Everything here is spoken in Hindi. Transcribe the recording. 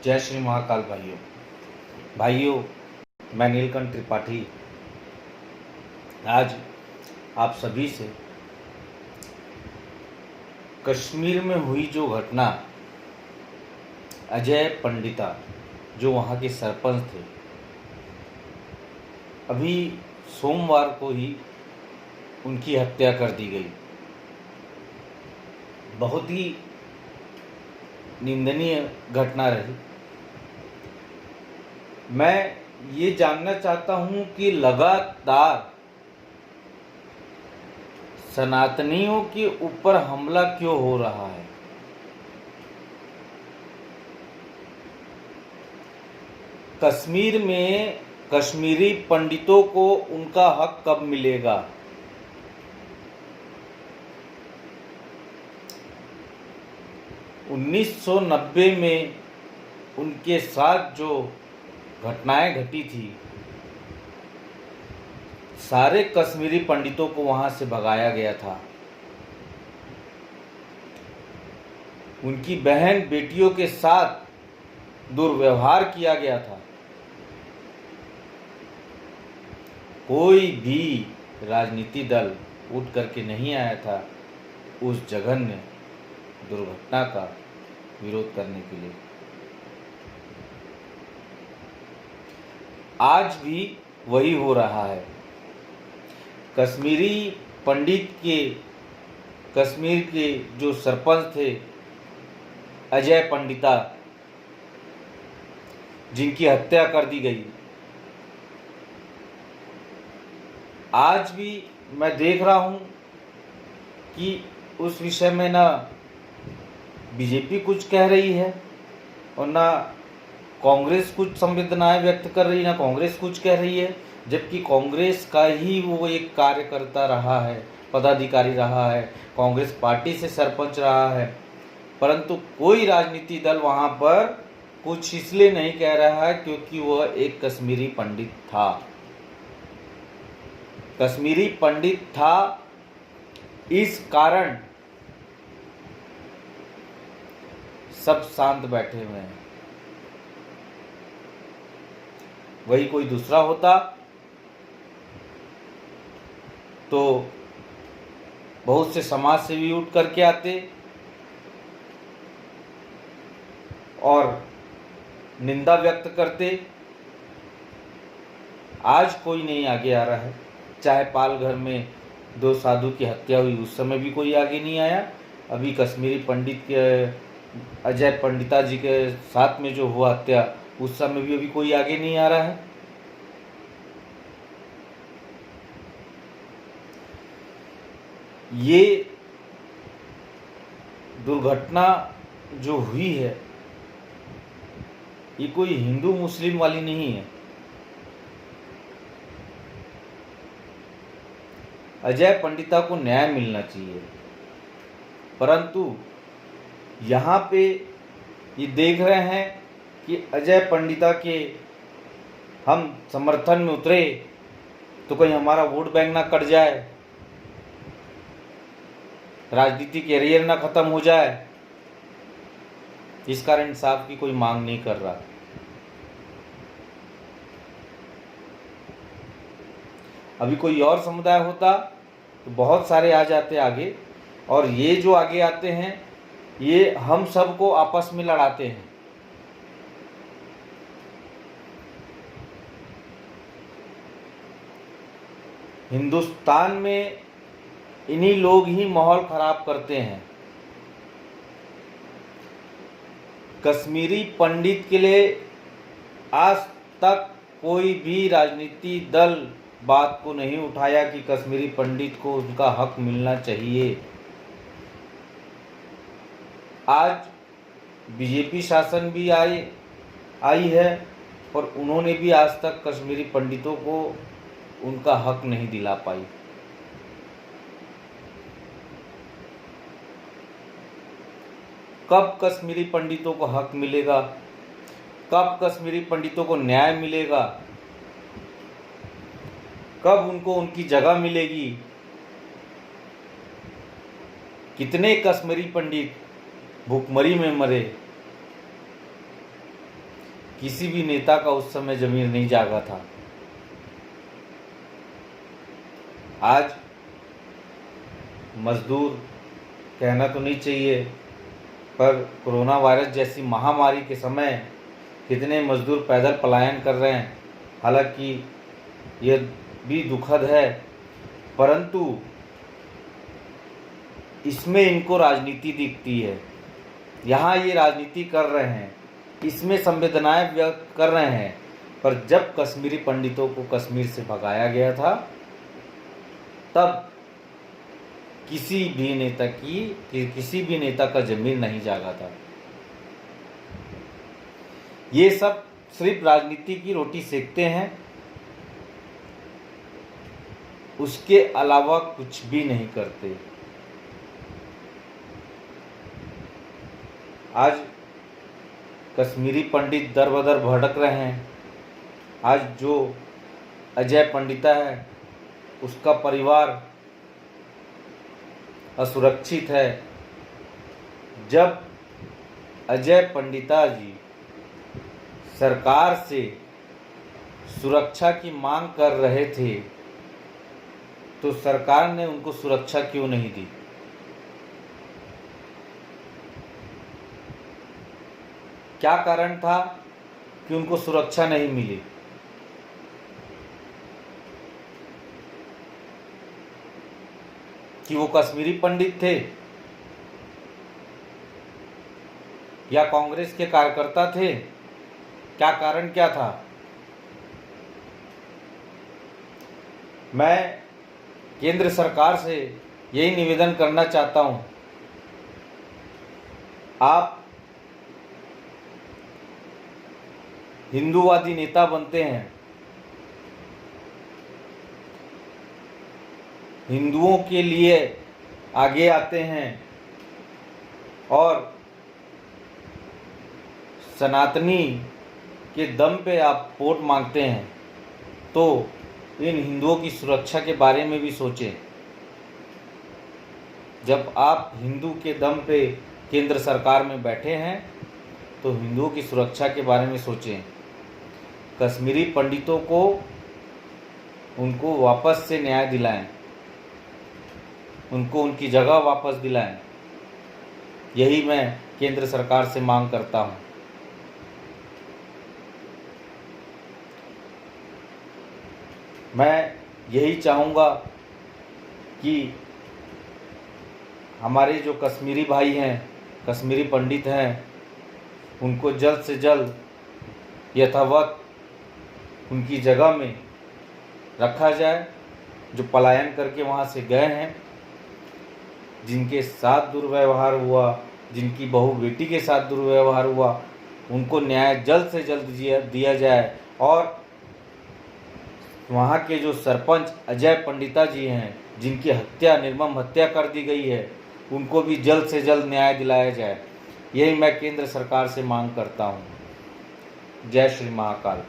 जय श्री महाकाल भाइयों, मैं नीलकंठ त्रिपाठी आज आप सभी से कश्मीर में हुई जो घटना, अजय पंडिता जो वहाँ के सरपंच थे, अभी सोमवार को ही उनकी हत्या कर दी गई। बहुत ही निंदनीय घटना रही। मैं ये जानना चाहता हूँ कि लगातार सनातनियों के ऊपर हमला क्यों हो रहा है। कश्मीर में कश्मीरी पंडितों को उनका हक कब मिलेगा? उन्नीस सौ 1990 में उनके साथ जो घटनाएं घटी थी, सारे कश्मीरी पंडितों को वहां से भगाया गया था। उनकी बहन बेटियों के साथ दुर्व्यवहार किया गया था। कोई भी राजनीति दल उठ करके नहीं आया था उस जघन्य दुर्घटना का विरोध करने के लिए। आज भी वही हो रहा है। कश्मीरी पंडित के, कश्मीर के जो सरपंच थे अजय पंडिता, जिनकी हत्या कर दी गई, आज भी मैं देख रहा हूं कि उस विषय में ना बीजेपी कुछ कह रही है और ना कांग्रेस कुछ संवेदनाएं व्यक्त कर रही है, ना कांग्रेस कुछ कह रही है। जबकि कांग्रेस का ही वो एक कार्यकर्ता रहा है, पदाधिकारी रहा है, कांग्रेस पार्टी से सरपंच रहा है, परंतु कोई राजनीति दल वहां पर कुछ इसलिए नहीं कह रहा है क्योंकि वह एक कश्मीरी पंडित था। कश्मीरी पंडित था, इस कारण सब शांत बैठे हुए हैं। वही कोई दूसरा होता तो बहुत से समाज सेवी उठ करके आते और निंदा व्यक्त करते। आज कोई नहीं आगे आ रहा है। चाहे पालघर में 2 साधु की हत्या हुई, उस समय भी कोई आगे नहीं आया। अभी कश्मीरी पंडित के अजय पंडिता जी के साथ में जो हुआ हत्या, उस समय भी अभी कोई आगे नहीं आ रहा है। ये दुर्घटना जो हुई है, ये कोई हिंदू मुस्लिम वाली नहीं है। अजय पंडिता को न्याय मिलना चाहिए, परंतु यहाँ पे ये देख रहे हैं कि अजय पंडिता के हम समर्थन में उतरे तो कहीं हमारा वोट बैंक ना कट जाए, राजनीतिक कैरियर ना खत्म हो जाए। इस कारण इंसाफ की कोई मांग नहीं कर रहा। अभी कोई और समुदाय होता तो बहुत सारे आ जाते आगे, और ये जो आगे आते हैं ये हम सबको आपस में लड़ाते हैं। हिंदुस्तान में इन्हीं लोग ही माहौल खराब करते हैं। कश्मीरी पंडित के लिए आज तक कोई भी राजनीति दल बात को नहीं उठाया कि कश्मीरी पंडित को उनका हक मिलना चाहिए। आज बीजेपी शासन भी आई है और उन्होंने भी आज तक कश्मीरी पंडितों को उनका हक नहीं दिला पाई। कब कश्मीरी पंडितों को हक मिलेगा? कब कश्मीरी पंडितों को न्याय मिलेगा? कब उनको उनकी जगह मिलेगी? कितने कश्मीरी पंडित भूखमरी में मरे, किसी भी नेता का उस समय ज़मीर नहीं जागा था। आज मजदूर कहना तो नहीं चाहिए, पर कोरोना वायरस जैसी महामारी के समय कितने मजदूर पैदल पलायन कर रहे हैं। हालांकि यह भी दुखद है, परंतु इसमें इनको राजनीति दिखती है। यहाँ ये राजनीति कर रहे हैं, इसमें संवेदनाएं व्यक्त कर रहे हैं। पर जब कश्मीरी पंडितों को कश्मीर से भगाया गया था, तब किसी भी नेता का ज़मीर नहीं जागा था। ये सब सिर्फ राजनीति की रोटी सेकते हैं, उसके अलावा कुछ भी नहीं करते। आज कश्मीरी पंडित दर बदर भटक रहे हैं। आज जो अजय पंडिता है, उसका परिवार असुरक्षित है। जब अजय पंडिता जी सरकार से सुरक्षा की मांग कर रहे थे, तो सरकार ने उनको सुरक्षा क्यों नहीं दी? क्या कारण था कि उनको सुरक्षा नहीं मिली? कि वो कश्मीरी पंडित थे या कांग्रेस के कार्यकर्ता थे? क्या कारण क्या था? मैं केंद्र सरकार से यही निवेदन करना चाहता हूं, आप हिंदूवादी नेता बनते हैं, हिंदुओं के लिए आगे आते हैं और सनातनी के दम पे आप वोट मांगते हैं, तो इन हिंदुओं की सुरक्षा के बारे में भी सोचें। जब आप हिंदू के दम पे केंद्र सरकार में बैठे हैं, तो हिंदुओं की सुरक्षा के बारे में सोचें। कश्मीरी पंडितों को उनको वापस से न्याय दिलाएं, उनको उनकी जगह वापस दिलाएं। यही मैं केंद्र सरकार से मांग करता हूं। मैं यही चाहूँगा कि हमारे जो कश्मीरी भाई हैं, कश्मीरी पंडित हैं, उनको जल्द से जल्द यथावत उनकी जगह में रखा जाए। जो पलायन करके वहाँ से गए हैं, जिनके साथ दुर्व्यवहार हुआ, जिनकी बहू बेटी के साथ दुर्व्यवहार हुआ, उनको न्याय जल्द से जल्द दिया जाए। और वहाँ के जो सरपंच अजय पंडिता जी हैं, जिनकी निर्मम हत्या कर दी गई है, उनको भी जल्द से जल्द न्याय दिलाया जाए। यही मैं केंद्र सरकार से मांग करता हूँ। जय श्री महाकाल।